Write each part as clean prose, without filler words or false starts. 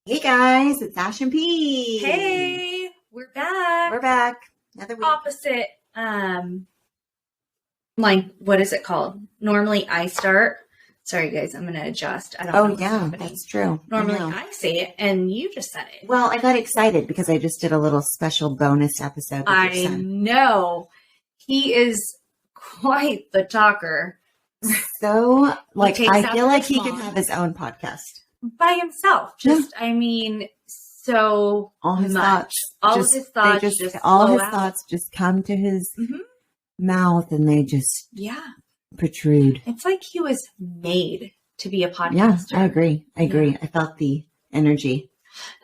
Hey guys, it's Ash and P. Hey, we're back. We're back. Another week. Opposite, what is it called? Normally I start. Sorry guys, I'm going to adjust. I don't know what's happening. That's true. Normally I say it and you just said it. Well, I got excited because I just did a little special bonus episode with your son. Know. He is quite the talker. So, I takes feel after like his he could mom. have his own podcast. By himself. Just, so All his much. thoughts. All of his thoughts just all flow his out. thoughts just come to his mouth and they just protrude. It's like he was made to be a podcaster. Yeah, I agree. Yeah. I felt the energy.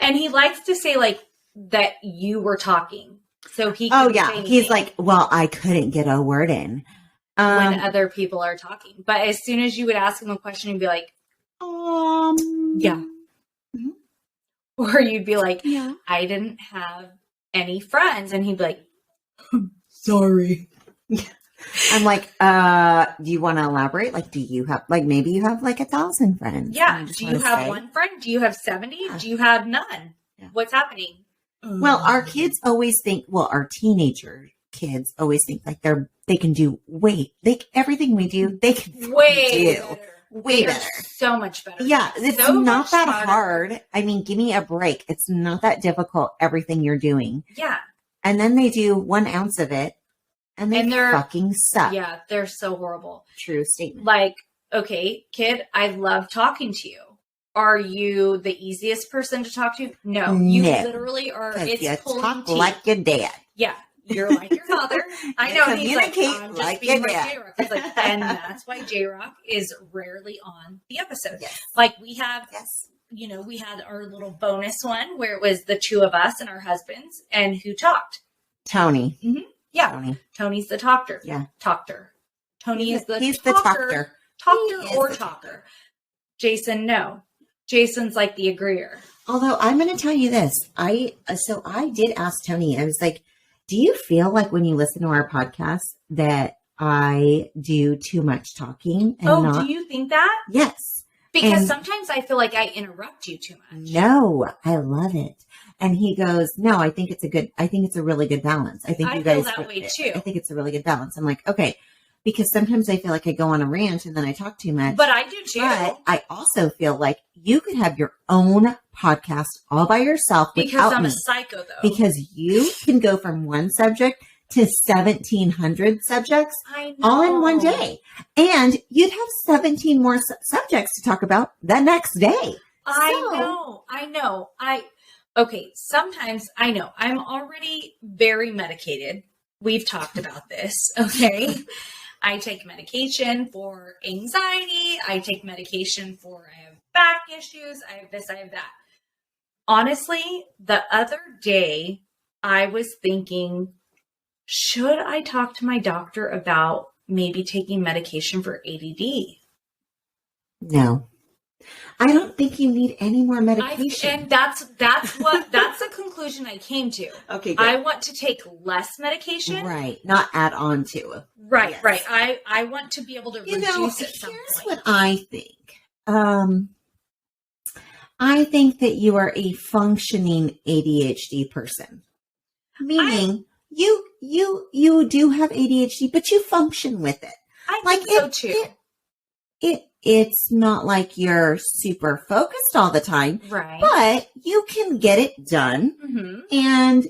And he likes to say that you were talking. So he Oh couldn't yeah. say anything He's like, well, I couldn't get a word in. when other people are talking. But as soon as you would ask him a question, he'd be like, yeah. Mhm. Or you'd be like, Yeah. I didn't have any friends. And he'd be like, sorry. I'm like, do you want to elaborate? Like, do you have, maybe you have 1,000 friends? Yeah. Do you have one friend? Do you have 70? Yeah. Do you have none? Yeah. What's happening? Well, our kids always think, our teenager kids always think they can do everything we do, they can do better. way They're better. So much better. Yeah, it's So not much that smarter. hard. I mean, give me a break. It's not that difficult, everything you're doing. Yeah. And then they do 1 ounce of it and they're fucking suck. Yeah. They're so horrible. True statement. Okay, kid, I love talking to you. Are you the easiest person to talk to? No. You literally are. It's you pulling talk teeth. like your dad. Yeah. You're like your father. I You know. And he's like, communicate I'm just like being your like dad. J-Rock. He's like, and that's why J-Rock is rarely on the episode. Yes. We have, Yes. we had our little bonus one where it was the 2 of us and our husbands and who talked. Tony. Yeah. Tony. Tony's the talker. Yeah. Talker. Tony is the He's talker. He Talker is or the talker. Jason, no. Jason's like the agreeer. Although I'm going to tell you this, I did ask Tony. I was like, "Do you feel like when you listen to our podcast that I do too much talking?" And do you think that? Yes. Because And- sometimes I feel like I interrupt you too much. No, I love it. And he goes, "No, I think it's a really good balance. I think I you feel guys that way too. I think it's a really good balance." I'm like, "Okay." Because sometimes I feel like I go on a rant and then I talk too much. But I do too. But I also feel like you could have your own podcast all by yourself Because without I'm me. a psycho though. Because you can go from one subject to 1,700 subjects I know. all in one day. And you'd have 17 more subjects to talk about the next day. I know. Okay, sometimes I know. I'm already very medicated. We've talked about this, okay? I take medication for anxiety. I take medication for I have back issues. I have this, I have that. Honestly, the other day I was thinking, should I talk to my doctor about maybe taking medication for ADD? No. I don't think you need any more medication. And that's the conclusion I came to. Okay, good. I want to take less medication. Right. Not add on to. Right, Yes. right. I want to be able to reduce it. Here's what I think. I think that you are a functioning ADHD person. Meaning you do have ADHD, but you function with it. I think so too. It's not like you're super focused all the time, Right. but you can get it done. Mm-hmm. And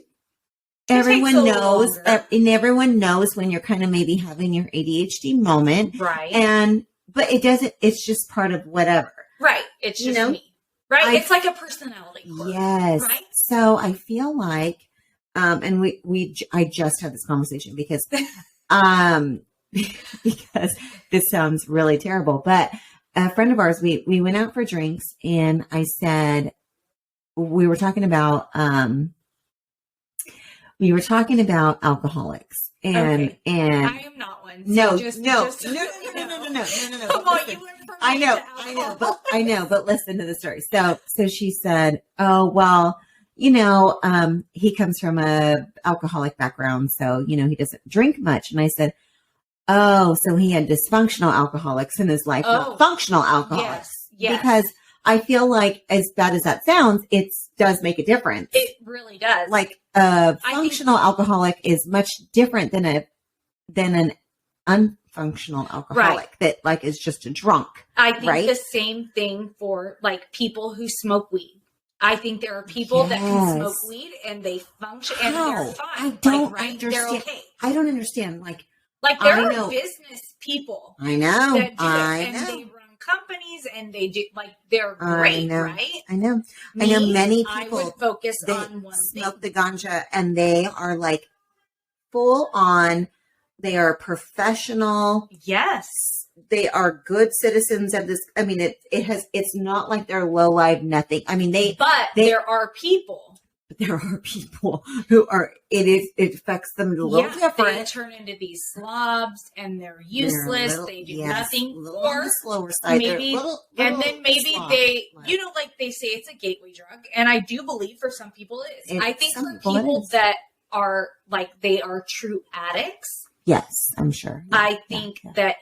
everyone a little knows, longer. and everyone knows when you're kind of maybe having your ADHD moment. Right. But it doesn't, it's just part of whatever. Right. It's just me. Right. It's like a personality quirk. Yes. Right. So I feel like, and I just had this conversation because, because this sounds really terrible, but a friend of ours, we went out for drinks and I said, we were talking about alcoholics and I am not one. So no. No. Come on, you went from I know, but listen to the story. So she said, "Oh, well, he comes from a alcoholic background, so, he doesn't drink much." And I said, "Oh, so he had dysfunctional alcoholics in his life, not functional alcoholics." Yes. Because I feel like, as bad as that sounds, it does make a difference. It really does. Like a functional alcoholic is much different than an unfunctional alcoholic that like is just a drunk. I think right? the same thing for like people who smoke weed. I think there are people that can smoke weed and they function and they're fine. I don't right? understand. They're okay. I don't understand. Like there are business people. I know. That do I it, know. and they run companies and they do they're great, right? I know. I know many people. I would focus on one smoke thing. the ganja and they are like full on. They are professional. Yes. They are good citizens of this. I mean, it's not like they're low life, nothing. I mean, there are people who are, it affects them a little different. They turn into these slobs and they're useless. They do nothing. Or the slower side. Maybe, and then maybe they, like they say it's a gateway drug. And I do believe for some people it is. I think for people that are like, they are true addicts. Yes, I'm sure. Yeah, I think that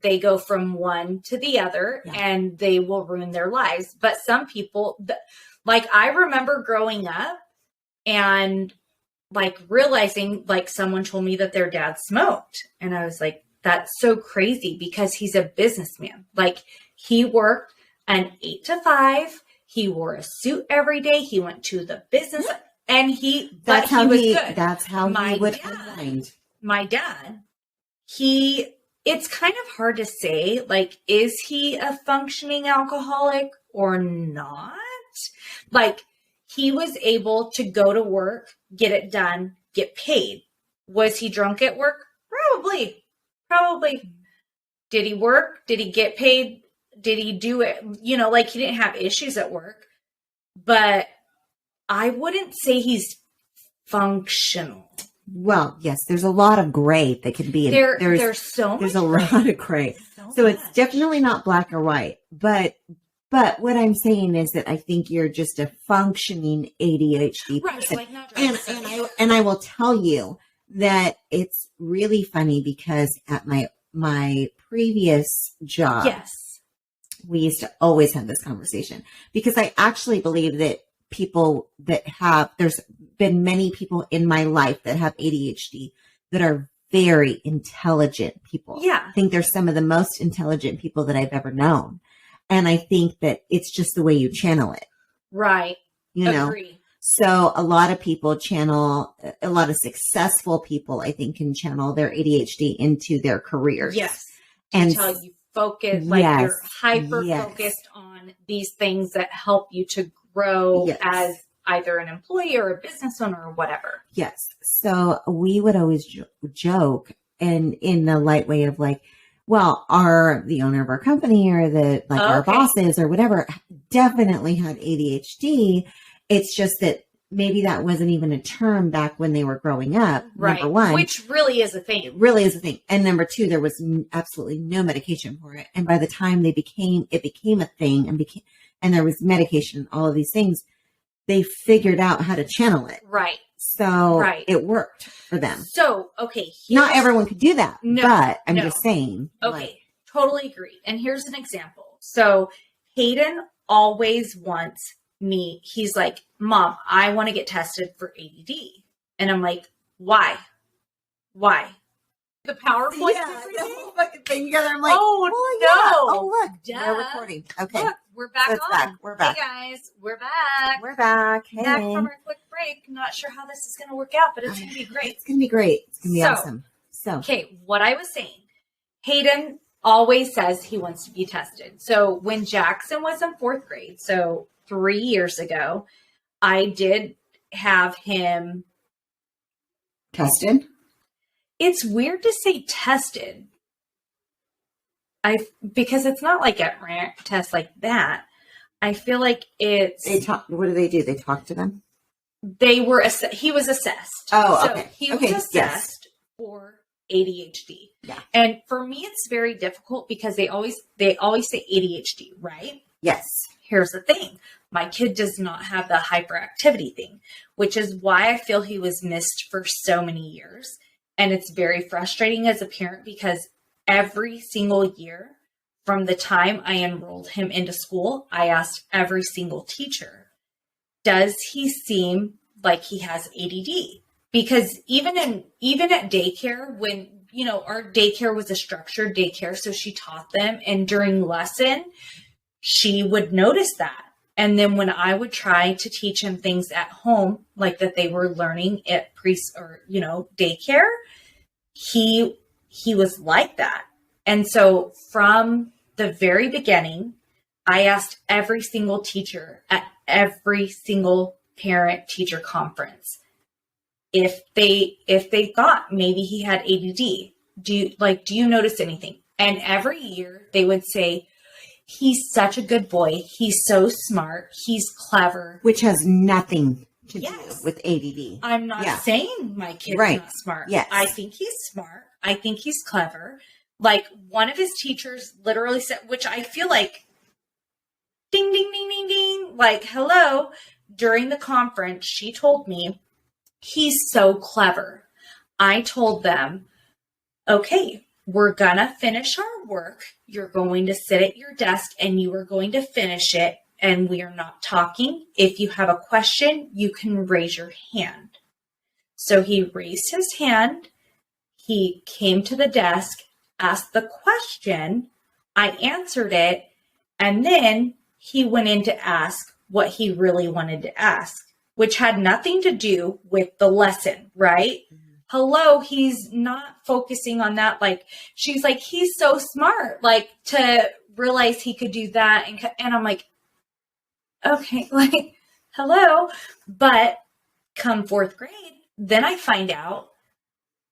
they go from one to the other and they will ruin their lives. But some people, like I remember growing up and like realizing like someone told me that their dad smoked. And I was like, that's so crazy because he's a businessman. Like he worked an 8 to 5. He wore a suit every day. He went to the business and he was good. That's how he would unwind. My dad, it's kind of hard to say, like, is he a functioning alcoholic or not? Like, he was able to go to work, get it done, get paid. Was he drunk at work? Probably. Did he work? Did he get paid? Did he do it? Like he didn't have issues at work, but I wouldn't say he's functional. Well, yes, there's a lot of gray that can be in there's a lot of gray. So it's definitely not black or white. But what I'm saying is that I think you're just a functioning ADHD person. Like not and I will tell you that it's really funny because at my previous job, we used to always have this conversation because I actually believe that people there's been many people in my life that have ADHD that are very intelligent people. Yeah. I think they're some of the most intelligent people that I've ever known. And I think that it's just the way you channel it. Right. Agree. So a lot of people a lot of successful people, I think, can channel their ADHD into their careers. Yes. Until you focus, you're hyper focused on these things that help you to grow as either an employee or a business owner or whatever. Yes. So we would always joke and in the light way of like, well, the owner of our company or our bosses or whatever definitely had ADHD. It's just that maybe that wasn't even a term back when they were growing up. Right. Number one. Which really is a thing. It really is a thing. And number two, there was absolutely no medication for it. And by the time it became a thing and there was medication, all of these things, they figured out how to channel it. Right. So it worked for them. So, okay. Not everyone could do that, but I'm just saying. Okay. Totally agree. And here's an example. So Hayden always wants me. He's like, Mom, I want to get tested for ADD. And I'm like, why? The PowerPoint. Yeah, the whole fucking thing together. I'm like, oh no. Oh, look. Duh. We're recording. Okay. Look, we're back on. Back. We're back. Hey guys, we're back. We're back. Hey. Back from our quick break. Not sure how this is going to work out, but it's going to be great. It's going to be great. It's going to be awesome. So, okay, what I was saying, Hayden always says he wants to be tested. So when Jackson was in 4th grade, so 3 years ago, I did have him tested. It's weird to say tested. Because it's not like a rant test like that. I feel like it's. What do they do? They talk to them. He was assessed. Oh, okay. He was assessed for ADHD. Yeah. And for me, it's very difficult because they always say ADHD, right? Yes. Here's the thing. My kid does not have the hyperactivity thing, which is why I feel he was missed for so many years. And it's very frustrating as a parent because every single year from the time I enrolled him into school, I asked every single teacher, does he seem like he has ADD? Because even at daycare, when, our daycare was a structured daycare, so she taught them, and during lesson, she would notice that. And then when I would try to teach him things at home, like that they were learning at daycare, he was like that. And so from the very beginning, I asked every single teacher at every single parent teacher conference if they thought maybe he had ADD. Do you notice anything? And every year they would say, he's such a good boy. He's so smart. He's clever. Which has nothing to do with ADD. I'm not saying my kid's not smart. Yes. I think he's smart. I think he's clever. Like, one of his teachers literally said, which I feel like, ding, ding, ding, ding, ding, like, hello. During the conference, she told me, he's so clever. I told them, okay, we're going to finish our work. You're going to sit at your desk and you are going to finish it. And we are not talking. If you have a question, you can raise your hand. So he raised his hand. He came to the desk, asked the question. I answered it. And then he went in to ask what he really wanted to ask, which had nothing to do with the lesson, right? Mm-hmm. Hello, he's not focusing on that. Like, she's like, he's so smart, like, to realize he could do that. And I'm like, okay, like, hello. But come fourth grade, then I find out,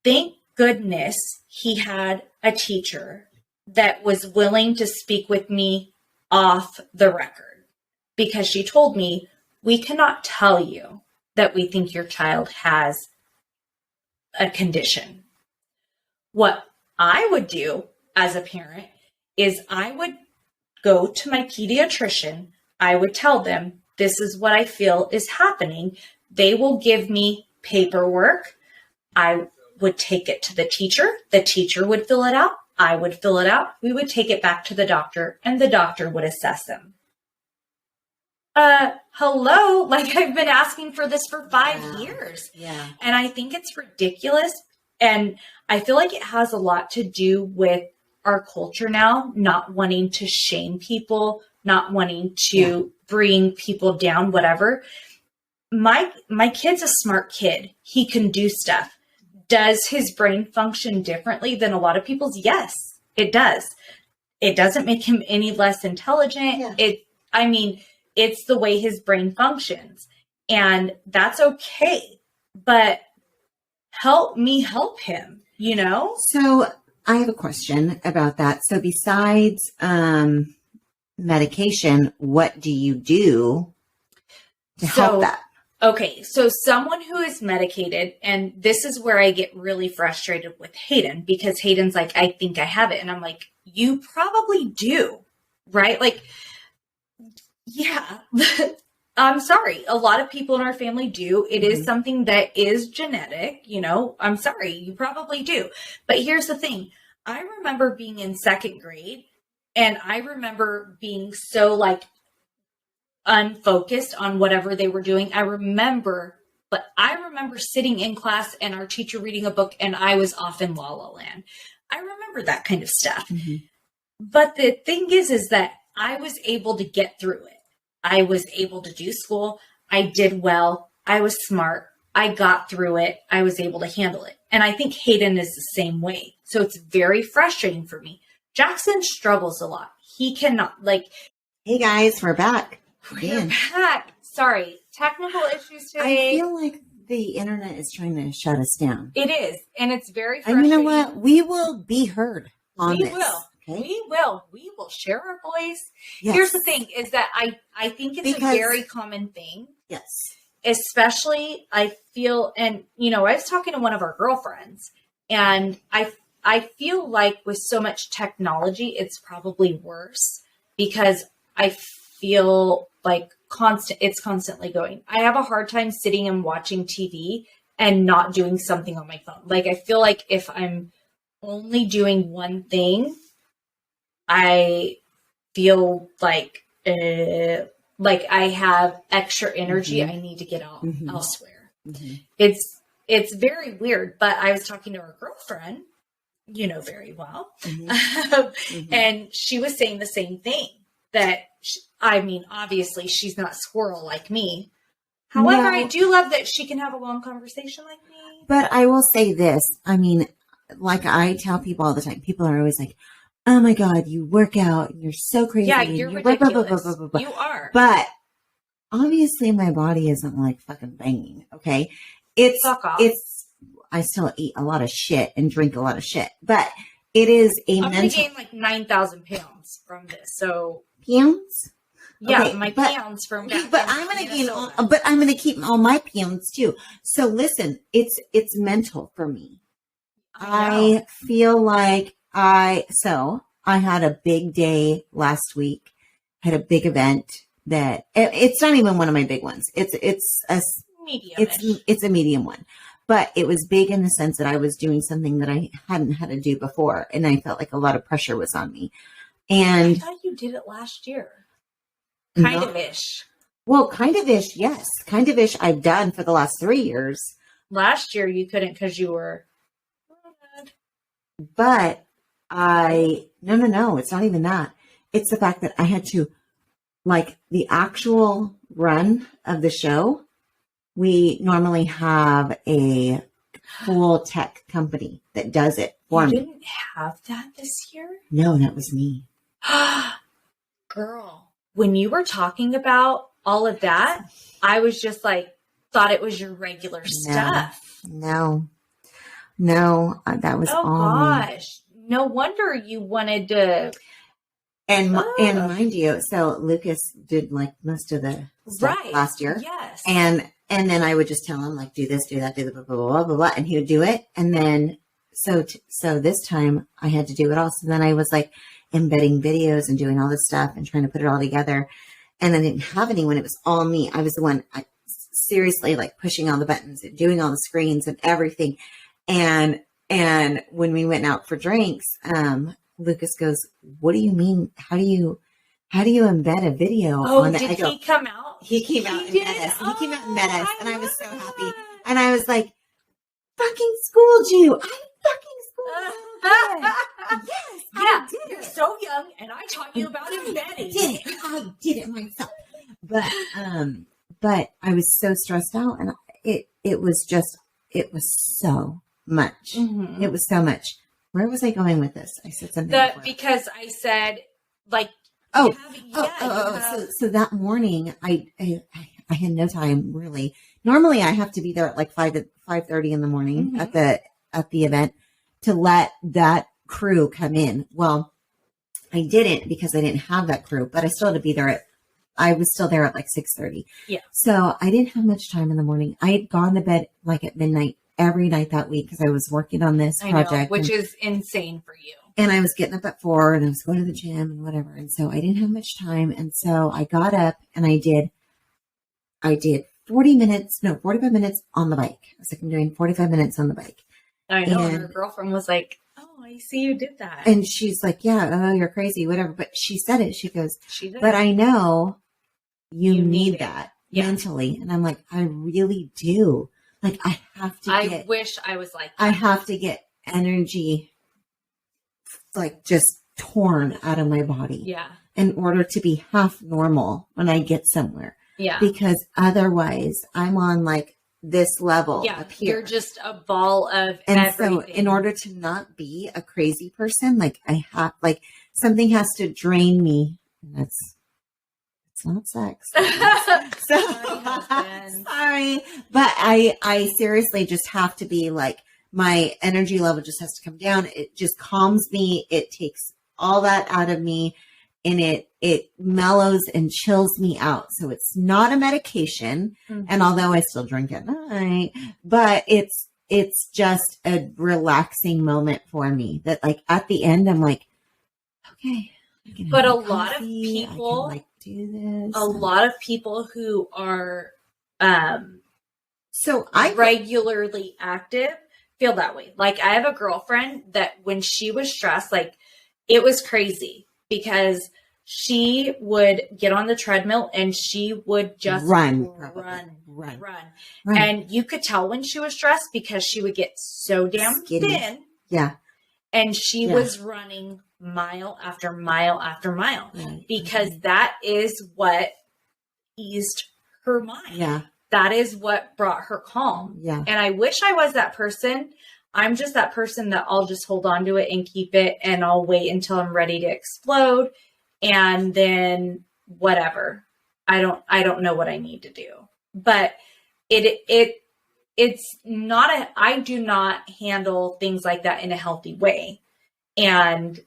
thank goodness he had a teacher that was willing to speak with me off the record, because she told me, we cannot tell you that we think your child has a condition. What I would do as a parent is I would go to my pediatrician. I would tell them, this is what I feel is happening. They will give me paperwork. I would take it to the teacher. The teacher would fill it out. I would fill it out. We would take it back to the doctor, and the doctor would assess them. Hello, like, I've been asking for this for 5 years. Yeah. And I think it's ridiculous. And I feel like it has a lot to do with our culture now, not wanting to shame people, not wanting to bring people down, whatever. My kid's a smart kid. He can do stuff. Does his brain function differently than a lot of people's? Yes, it does. It doesn't make him any less intelligent. Yeah. It's the way his brain functions, and that's okay. But help me help him, So I have a question about that. So besides medication, what do you do to help that? Okay, so someone who is medicated, and this is where I get really frustrated with Hayden, because Hayden's like, I think I have it. And I'm like, you probably do, right? Like, yeah, I'm sorry. A lot of people in our family do. It is something that is genetic, I'm sorry, you probably do. But here's the thing. I remember being in second grade, and I remember being so unfocused on whatever they were doing. I remember sitting in class and our teacher reading a book, and I was off in La La Land. I remember that kind of stuff. Mm-hmm. But the thing is that I was able to get through it. I was able to do school. I did well. I was smart. I got through it. I was able to handle it. And I think Hayden is the same way. So it's very frustrating for me. Jackson struggles a lot. He cannot, hey guys, we're back. We're back. Sorry. Technical issues today. I feel like the internet is trying to shut us down. It is. And it's very frustrating. And you know what? We will be heard on this. We will. Okay. We will share our voice. Yes. Here's the thing is that I think it's a very common thing. Yes. Especially I feel, and I was talking to one of our girlfriends, and I feel like with so much technology, it's probably worse, because I feel like it's constantly going. I have a hard time sitting and watching TV and not doing something on my phone. Like, I feel like if I'm only doing one thing, I feel like I have extra energy. I need to get out elsewhere. It's very weird, but I was talking to her girlfriend, you know, very well. And she was saying the same thing, that obviously she's not squirrel like me. However, I do love that she can have a long conversation like me. But I will say this. I mean, like I tell people all the time, people are always like, oh my God, you work out. You're so crazy. Yeah, you're ridiculous. Blah, blah, blah. You are. But obviously my body isn't like fucking banging. Okay. I still eat a lot of shit and drink a lot of shit, but it is I'm going to gain like 9,000 pounds from this. So pounds? Yeah, okay, pounds from. But I'm going to gain but I'm going to keep all my pounds too. So listen, it's mental for me. I feel like I had a big day last week, had a big event that it's not even one of my big ones. It's a medium. It's a medium one, but it was big in the sense that I was doing something that I hadn't had to do before. And I felt like a lot of pressure was on me. And I thought you did it last year. Kind of ish. Well, kind of ish. Yes. Kind of ish. I've done for the last 3 years. Last year you couldn't because you were. But no, it's not even that. It's the fact that I had to, like, the actual run of the show. We normally have a full tech company that does it for me. You didn't have that this year? No, that was me. Girl, when you were talking about all of that, I was just like, thought it was your regular stuff. No, that was all gosh. Me. No wonder you wanted to. And mind you, so Lucas did like most of the stuff last year. Yes. And then I would just tell him, like, do this, do that, do the blah, blah, blah, blah, blah, and he would do it. And then, so this time I had to do it all. So then I was like embedding videos and doing all this stuff and trying to put it all together. And I didn't have anyone. It was all me. I was the one seriously like pushing all the buttons and doing all the screens and everything. And when we went out for drinks, Lucas goes, what do you mean? How do you embed a video on that? Did he come out? He came out and met us. He came out and met us. And I was so happy. And I was like, fucking schooled you. I fucking schooled you. Yes. Yeah. You're so young. And I taught you about embedding. I did it myself. But I was so stressed out. And it was so much. Mm-hmm. It was so much. Where was I going with this? I said something. Because I said, like, so that morning I had no time really. Normally I have to be there at like 5:30 in the morning at the event to let that crew come in. Well, I didn't because I didn't have that crew, but I still had to be there I was still there at like 6:30. Yeah. So I didn't have much time in the morning. I had gone to bed like at midnight every night that week because I was working on this project. Which is insane for you. And I was getting up at 4 and I was going to the gym and whatever. And so I didn't have much time. And so I got up and I did 45 minutes on the bike. I was like, I'm doing 45 minutes on the bike. I know. And her girlfriend was like, oh, I see you did that. And she's like, yeah, oh, you're crazy, whatever. But she said it. She goes, but I know you need that mentally. And I'm like, I really do. Like, I have to I wish I was like that. I have to get energy like just torn out of my body. Yeah. In order to be half normal when I get somewhere. Yeah. Because otherwise I'm on like this level up here. You're just a ball of everything. So in order to not be a crazy person, like I have, like something has to drain me. And it's not sex. So sorry. But I seriously just have to be like, my energy level just has to come down. It just calms me. It takes all that out of me and it mellows and chills me out. So it's not a medication. Mm-hmm. And although I still drink at night, but it's just a relaxing moment for me that like at the end, I'm like, okay. But a lot of people I can, like, do this. A lot of people who are I regularly active feel that way. Like I have a girlfriend that when she was stressed, like it was crazy. because she would get on the treadmill and she would just run. And you could tell when she was stressed because she would get so damn thin. Yeah. And she was running mile after mile after mile because that is what eased her mind. Yeah. That is what brought her calm. Yeah. And I wish I was that person. I'm just that person that I'll just hold on to it and keep it, and I'll wait until I'm ready to explode. And then whatever. I don't know what I need to do. But it's not I do not handle things like that in a healthy way. And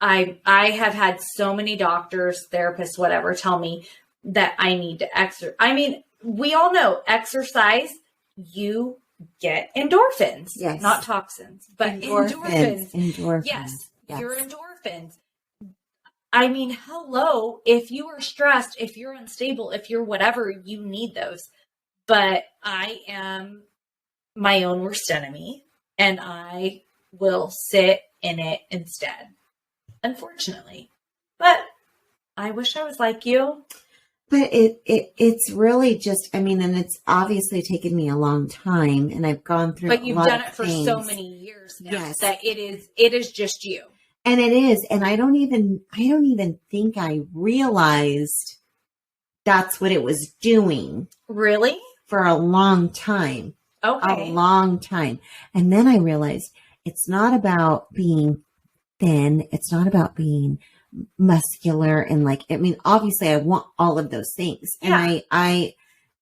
I have had so many doctors, therapists, whatever, tell me that I need to exercise. I mean, we all know exercise, you get endorphins, not toxins, but endorphins. Yes, your endorphins. I mean, hello, if you are stressed, if you're unstable, if you're whatever, you need those. But I am my own worst enemy, and I will sit in it instead, unfortunately. But I wish I was like you. But it's really just, I mean, and it's obviously taken me a long time, and I've gone through. But you've done it for so many years now that it is just you. And it is, and I don't even think I realized that's what it was doing. Really? For a long time. Okay. A long time. And then I realized it's not about being thin. It's not about being muscular and like, I mean, obviously I want all of those things. Yeah. And I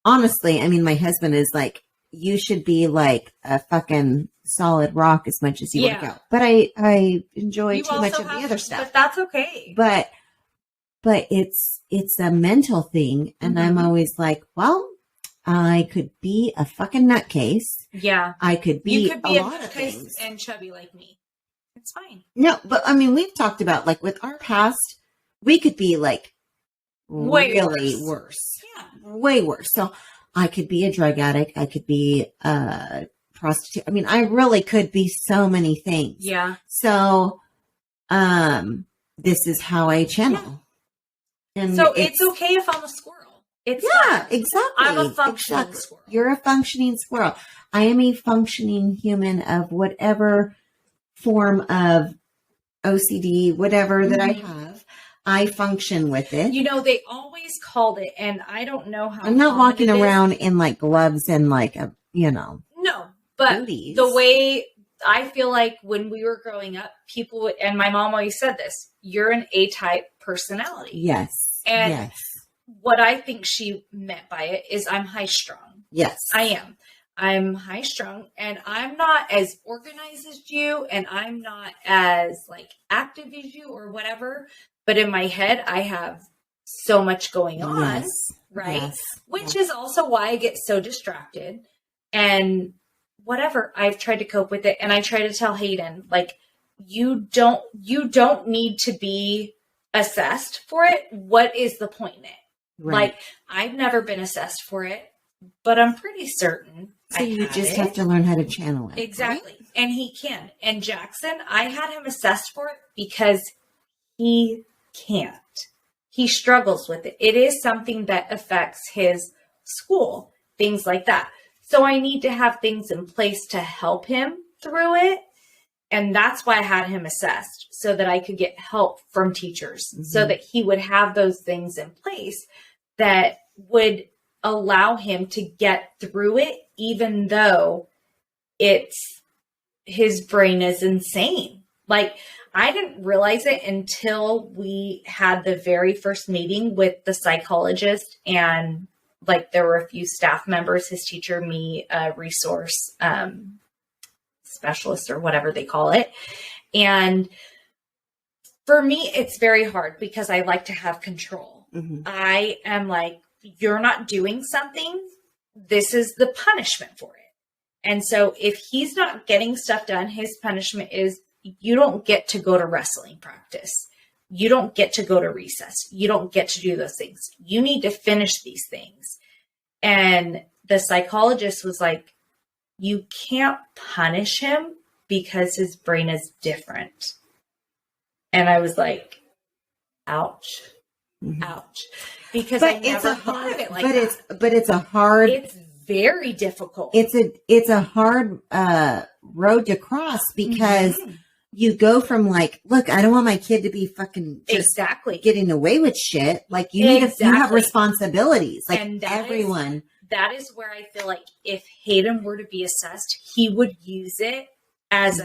honestly, I mean, my husband is like, you should be like a fucking solid rock as much as you work out. But I enjoy too much of the other stuff. But that's okay. But it's a mental thing. And I'm always like, well, I could be a fucking nutcase. Yeah. I could be, you could be a lot of things. And chubby like me. It's fine. No, but I mean, we've talked about like with our past, we could be like really worse. Yeah. Way worse. So I could be a drug addict. I could be a prostitute. I mean, I really could be so many things. Yeah. So, this is how I channel. Yeah. And so it's okay if I'm a squirrel. Exactly. I'm a functioning squirrel. You're a functioning squirrel. I am a functioning human of whatever form of OCD, whatever that I have. I function with it. You know, they always called it, and I don't know how. I'm not walking around in like gloves and like No, but booties. The way I feel like when we were growing up, people would, and my mom always said this, you're an A-type personality. Yes. And what I think she meant by it is I'm high strung. Yes. I am. I'm high strung, and I'm not as organized as you, and I'm not as like active as you or whatever. But in my head, I have so much going on, right? Yes. Which is also why I get so distracted and whatever. I've tried to cope with it, and I try to tell Hayden, like, you don't need to be assessed for it. What is the point in it? Right. Like, I've never been assessed for it, but I'm pretty certain. So you just have to learn how to channel it. Exactly. Right? And he can. And Jackson, I had him assessed for it because he can't. He struggles with it. It is something that affects his school, things like that. So I need to have things in place to help him through it. And that's why I had him assessed, so that I could get help from teachers, so that he would have those things in place that would allow him to get through it, even though his brain is insane. Like, I didn't realize it until we had the very first meeting with the psychologist, and like there were a few staff members, his teacher, me, resource specialist or whatever they call it. And for me, it's very hard because I like to have control. I am like, you're not doing something, this is the punishment for it. And so if he's not getting stuff done, his punishment is, you don't get to go to wrestling practice. You don't get to go to recess. You don't get to do those things. You need to finish these things. And the psychologist was like, you can't punish him because his brain is different. And I was like, ouch, Mm-hmm. ouch. Because but I never thought of it like that. It's a hard. It's very difficult. It's a hard road to cross because you go from like, look, I don't want my kid to be fucking just getting away with shit. Like you need you have responsibilities. Like and everyone. That is where I feel like if Hayden were to be assessed, he would use it as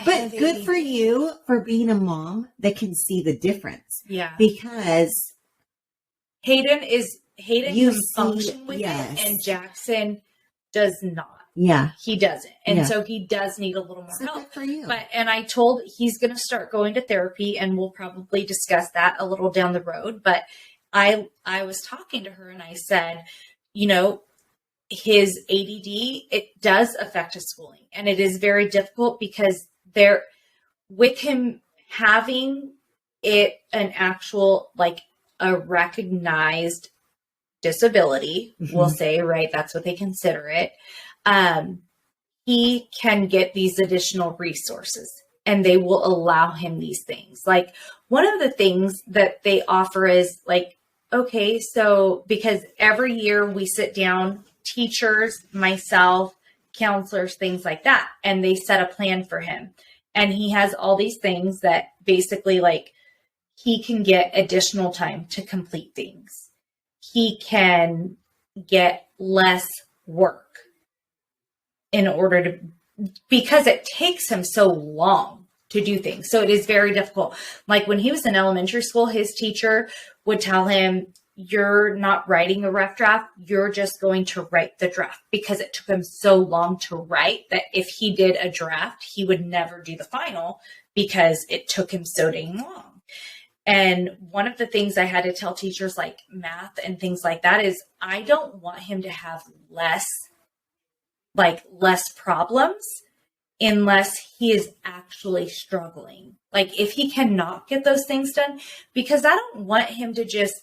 but good for you for being a mom that can see the difference. Yeah. Because Hayden can function with it and Jackson does not. Yeah. He doesn't. And so he does need a little more help. For you. And I told he's going to start going to therapy and we'll probably discuss that a little down the road. But I was talking to her and I said, you know, his ADD, it does affect his schooling and it is very difficult because with him having it an actual, like a recognized disability, we'll say, right? That's what they consider it. He can get these additional resources and they will allow him these things. Like one of the things that they offer is like, okay, so because every year we sit down, teachers, myself, counselors, things like that, and they set a plan for him. And he has all these things that basically like he can get additional time to complete things. He can get less work in order to, because it takes him so long to do things. So it is very difficult. Like when he was in elementary school, his teacher would tell him, you're not writing a rough draft. You're just going to write the draft because it took him so long to write that if he did a draft, he would never do the final because it took him so dang long. And one of the things I had to tell teachers like math and things like that is I don't want him to have less problems unless he is actually struggling. Like if he cannot get those things done, because I don't want him to just,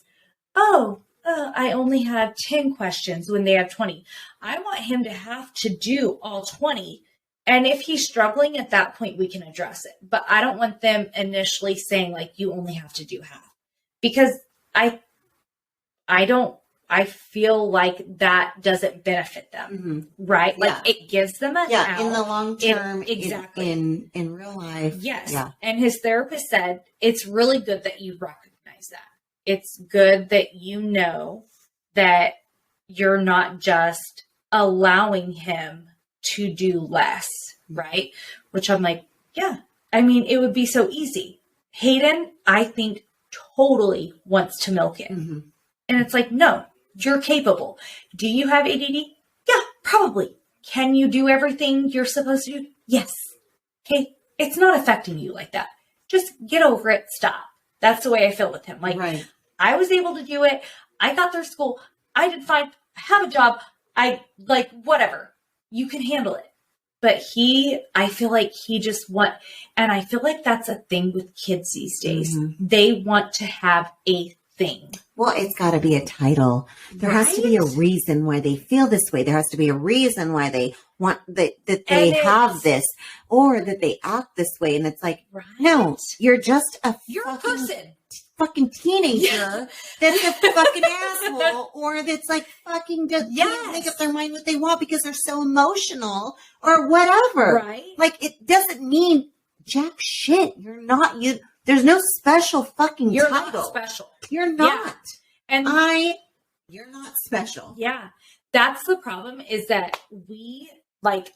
I only have 10 questions when they have 20. I want him to have to do all 20. And if he's struggling at that point, we can address it. But I don't want them initially saying like, you only have to do half, because I feel like that doesn't benefit them, right? Like it gives them an out. In the long term, exactly. In real life. Yes. Yeah. And his therapist said, it's really good that you recognize that. It's good that you know that you're not just allowing him to do less, right? Which I'm like, yeah, I mean, it would be so easy. Hayden, I think, totally wants to milk it. And it's like, no, you're capable. Do you have ADD? Yeah, probably. Can you do everything you're supposed to do? Yes. Okay. It's not affecting you like that. Just get over it. Stop. That's the way I feel with him. Like, I was able to do it. I got through school. I did fine. I have a job. Whatever. You can handle it. But I feel like he just and I feel like that's a thing with kids these days. They want to have a thing. Well, it's got to be a title. There has to be a reason why they feel this way. There has to be a reason why they want that they have this or that they act this way. And it's like, no, you're just a fucking teenager that's a fucking asshole, or that's like fucking just can't make up their mind what they want because they're so emotional or whatever. Right? Like it doesn't mean jack shit. You're not you. There's no special fucking You're title. Not special. You're not. Yeah. You're not special. Yeah. That's the problem is that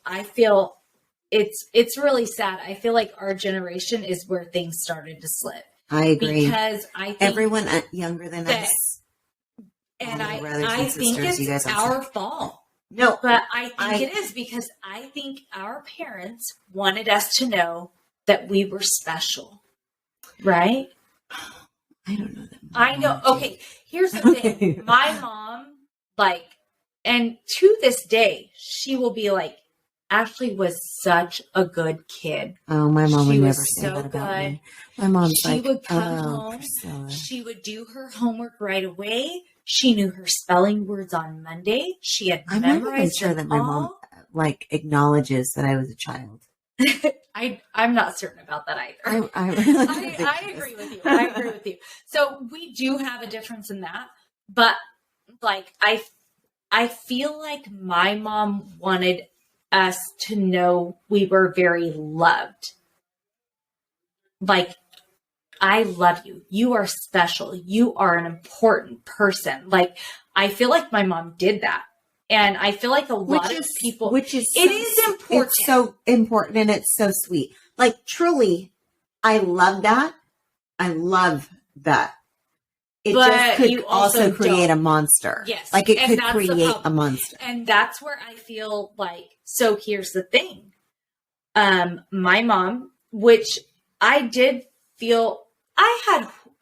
I feel it's really sad. I feel like our generation is where things started to slip. I agree. Because I think everyone younger than us. And I think it's our fault. No. But I think it is because I think our parents wanted us to know that we were special. Right? I don't know that. I know. Okay. Here's the thing. My mom, and to this day, she will be like, Ashley was such a good kid. Oh, my mom would never say that about me. My mom's she would come home. Priscilla. She would do her homework right away. She knew her spelling words on Monday. She had memorized. I'm not even sure that my mom acknowledges that I was a child. I'm not certain about that either. I agree with you. I agree with you. So we do have a difference in that, but like I feel like my mom wanted us to know we were very loved. Like, I love you. You are special. You are an important person. Like, I feel like my mom did that. And I feel like a lot of people, it is important. It's so important and it's so sweet. Like, truly, I love that. I love that. It just could also create a monster. Yes. Like, it could create a monster. And that's where I feel like, so here's the thing. My mom, which I did feel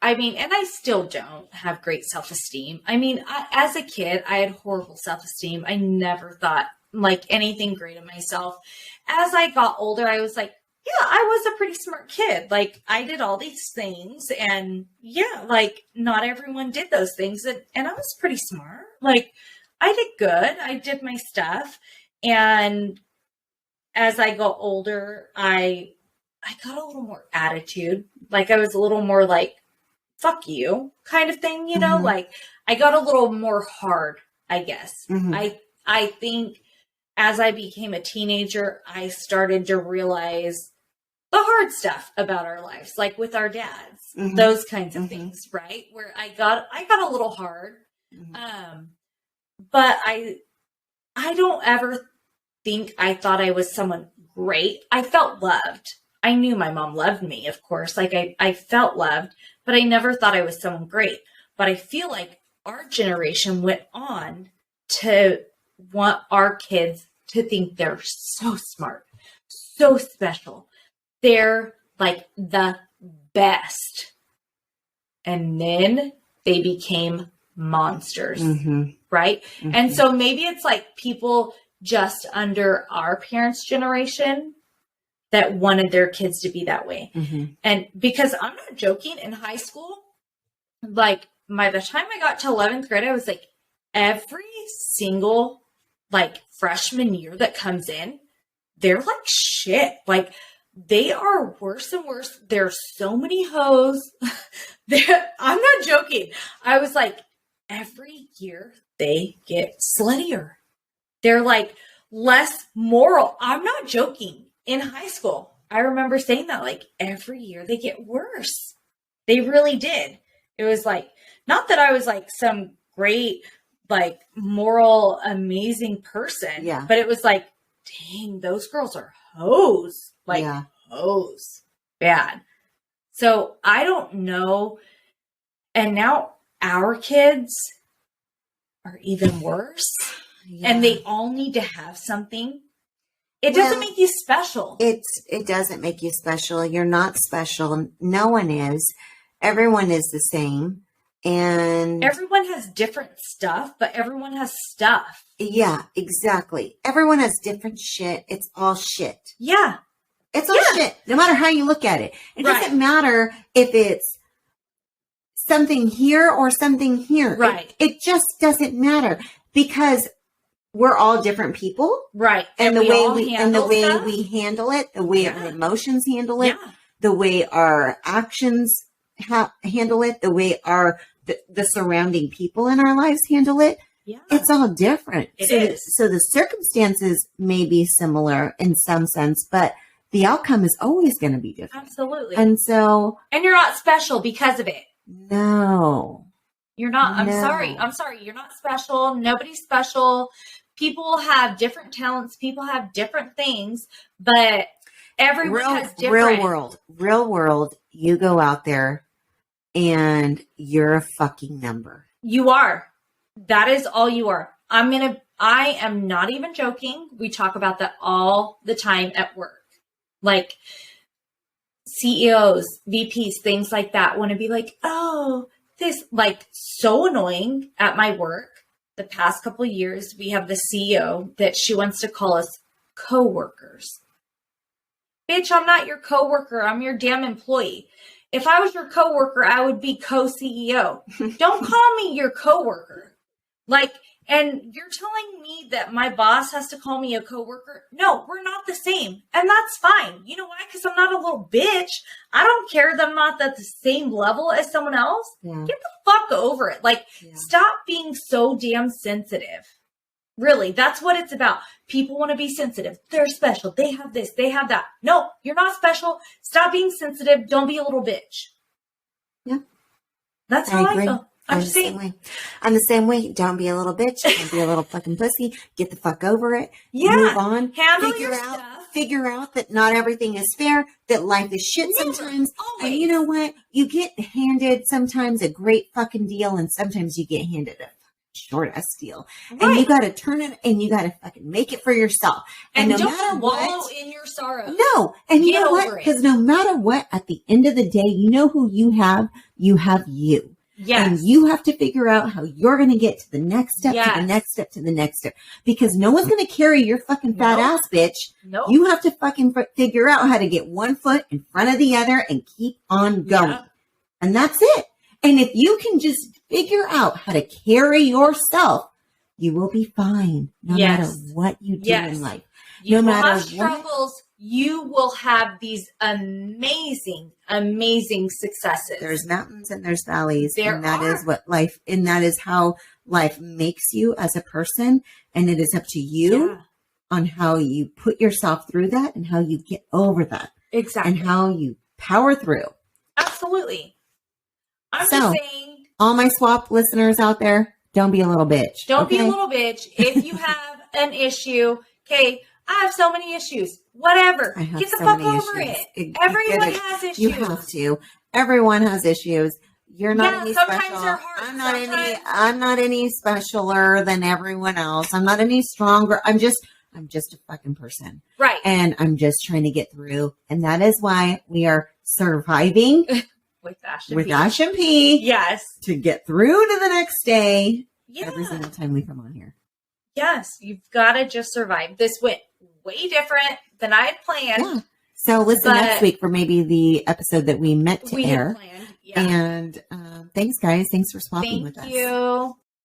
and I still don't have great self-esteem. I mean, as a kid, I had horrible self-esteem. I never thought like anything great of myself. As I got older, I was like, yeah, I was a pretty smart kid. Like, I did all these things, and yeah, like, not everyone did those things. And I was pretty smart. Like, I did good. I did my stuff. And as I got older, I got a little more attitude. Like, I was a little more like, fuck you kind of thing, you know? Like, I got a little more hard, I guess. I think as I became a teenager, I started to realize the hard stuff about our lives, like with our dads, those kinds of things, right? Where I got a little hard. But I don't ever think I thought I was someone great. I felt loved. I knew my mom loved me, of course. Like, I felt loved, but I never thought I was someone great. But I feel like our generation went on to want our kids to think they're so smart, so special. They're like the best. And then they became monsters, right? And so maybe it's like people just under our parents' generation that wanted their kids to be that way. And because I'm not joking, in high school, like, by the time I got to 11th grade, I was like, every single like freshman year that comes in, they're like shit. Like, they are worse and worse. There's so many hoes. I'm not joking. I was like, every year they get sluttier. They're like less moral. I'm not joking. In high school, I remember saying that, like, every year they get worse. They really did. It was like, not that I was like some great, like, moral, amazing person. Yeah. But it was like, dang, those girls are hoes. Like, hoes. Bad. So I don't know. And now our kids are even worse. And they all need to have something. It doesn't make you special. It doesn't make you special. You're not special. No one is. Everyone is the same. And everyone has different stuff, but everyone has stuff. Yeah, exactly. Everyone has different shit. It's all shit. Yeah. It's all shit. No matter how you look at it. It doesn't matter if it's something here or something here. Right. It just doesn't matter because we're all different people. Right. And the way we handle it, the way our emotions handle it, the way our actions handle it, the way the surrounding people in our lives handle it. Yeah. It's all different. It is. So the circumstances may be similar in some sense, but the outcome is always going to be different. Absolutely. And you're not special because of it. No. You're not. I'm sorry. You're not special. Nobody's special. People have different talents. People have different things, but everyone has different. Real world. You go out there and you're a fucking number. You are. That is all you are. I am not even joking. We talk about that all the time at work. Like, CEOs, VPs, things like that want to be like, oh, this, like, so annoying at my work. The past couple of years, we have the CEO that she wants to call us co-workers. Bitch, I'm not your co-worker. I'm your damn employee. If I was your co-worker, I would be co-CEO. Don't call me your co-worker. Like, And you're telling me that my boss has to call me a coworker? No, we're not the same. And that's fine. You know why? Because I'm not a little bitch. I don't care that I'm not at the same level as someone else. Yeah. Get the fuck over it. Like, stop being so damn sensitive. Really, that's what it's about. People want to be sensitive. They're special. They have this. They have that. No, you're not special. Stop being sensitive. Don't be a little bitch. Yeah. That's how I feel. I'm the same way. I'm the same way. Don't be a little bitch. Don't be a little fucking pussy. Get the fuck over it. Yeah. Move on. Handle your stuff. Figure out that not everything is fair, that life is shit sometimes. Always. And you know what? You get handed sometimes a great fucking deal, and sometimes you get handed a short ass deal. Right. And you got to turn it, and you got to fucking make it for yourself. And no don't matter wallow what, in your sorrow. No. And you know what? Because no matter what, at the end of the day, you know who you have? You have you. Yes. And you have to figure out how you're going to get to the next step, yes. to the next step, to the next step. Because no one's going to carry your fucking fat ass, bitch. Nope. You have to fucking figure out how to get one foot in front of the other and keep on going. Yeah. And that's it. And if you can just figure out how to carry yourself, you will be fine no matter what you do in life. No matter what struggles, you will have these amazing, amazing successes. There's mountains and there's valleys. Is what life, and that is how life makes you as a person. And it is up to you on how you put yourself through that and how you get over that. Exactly. And how you power through. Absolutely. I'm just saying. All my swap listeners out there, don't be a little bitch. Don't be a little bitch. If you have an issue, okay, I have so many issues. Whatever. Get the fuck over it. Everyone has issues. You have to. Everyone has issues. You're not any special. They're hard. I'm not any specialer than everyone else. I'm not any stronger. I'm just a fucking person. Right. And I'm just trying to get through. And that is why we are surviving with Ash and P. Yes. To get through to the next day. Yeah. Every single time we come on here. Yes. You've got to just survive. This went way different than I had planned. Yeah. So listen next week for maybe the episode that we meant to air. Had planned. Yeah. And thanks, guys. Thanks for swapping with us. Thank you.